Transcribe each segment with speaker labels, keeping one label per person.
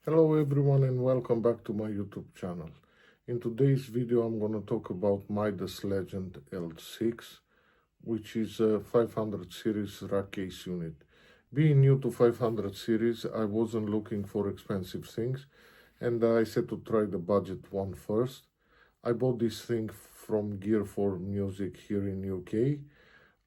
Speaker 1: Hello everyone and welcome back to my YouTube channel. In today's video I'm going to talk about Midas Legend L6, which is a 500 series rack case unit. Being new to 500 series, I wasn't looking for expensive things and I said to try the budget one first. I bought this thing from Gear for Music here in UK.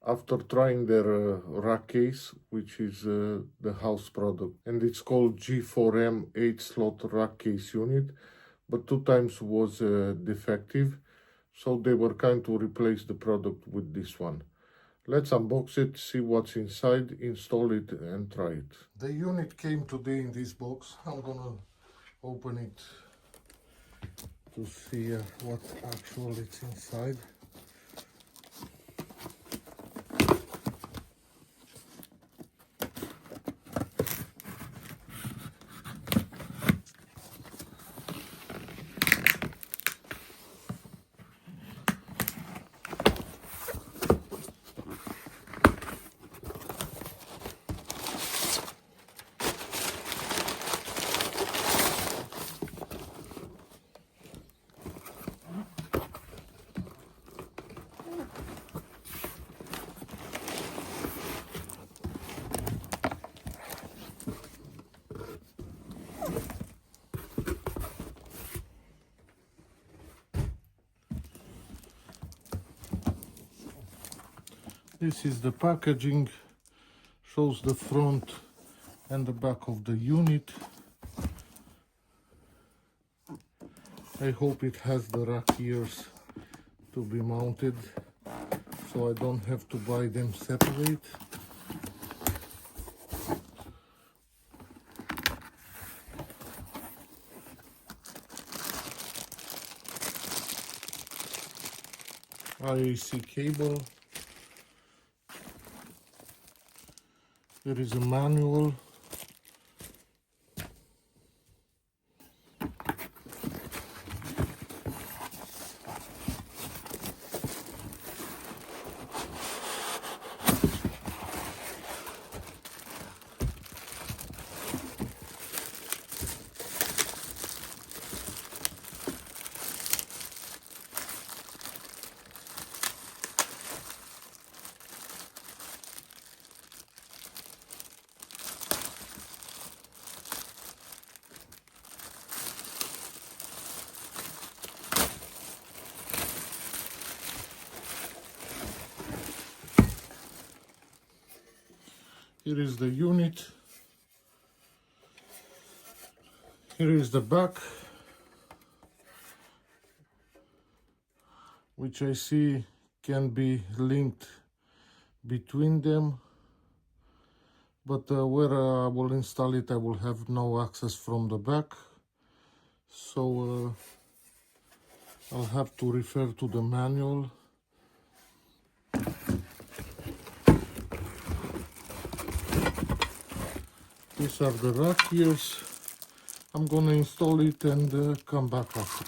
Speaker 1: After trying their rack case, which is the house product, and it's called G4M 8-slot rack case unit, but 2 times was defective, so they were kind to replace the product with this one. Let's unbox it, see what's inside, install it and try it. The unit came today in this box. I'm gonna open it to see what actually is inside. This is the packaging, shows the front and the back of the unit. I hope it has the rack ears to be mounted, so I don't have to buy them separate. IAC cable. There is a manual. Here is the unit. Here is the back, which I see can be linked between them, but where I will install it I will have no access from the back, so I'll have to refer to the manual. These are the rack ears. I'm gonna install it and come back after.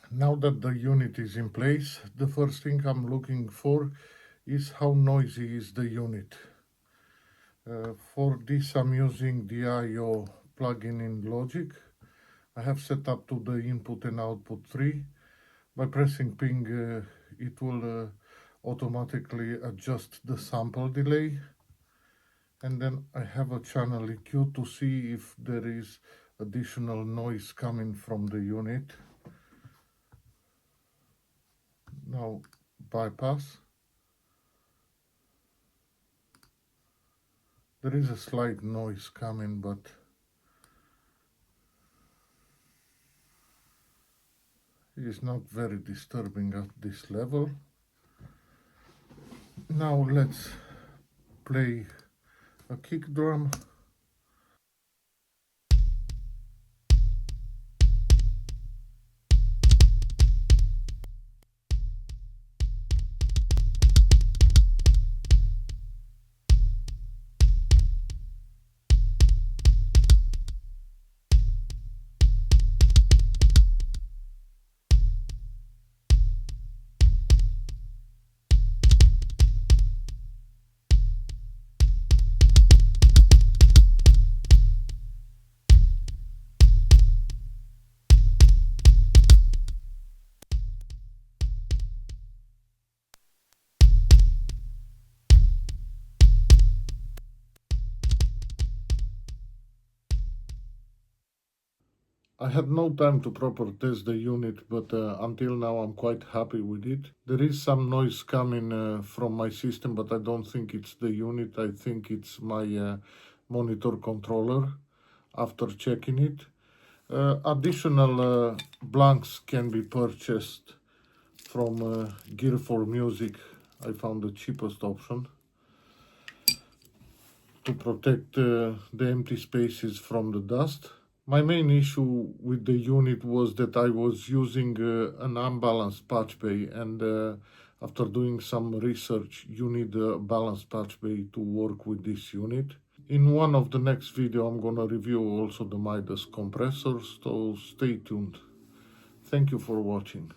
Speaker 1: Now that the unit is in place, the first thing I'm looking for is how noisy is the unit. For this I'm using the I/O plugin in Logic. I have set up to the input and output 3. By pressing ping, it will automatically adjust the sample delay. And then I have a channel EQ to see if there is additional noise coming from the unit. Now bypass. There is a slight noise coming, but it is not very disturbing at this level. Now let's play a kick drum. I had no time to proper test the unit, but until now I'm quite happy with it. There is some noise coming from my system, but I don't think it's the unit. I think it's my monitor controller after checking it. Additional blanks can be purchased from Gear for Music. I found the cheapest option to protect the empty spaces from the dust. My main issue with the unit was that I was using an unbalanced patch bay, and after doing some research, you need a balanced patch bay to work with this unit. In one of the next video, I'm gonna review also the Midas compressors, so stay tuned. Thank you for watching.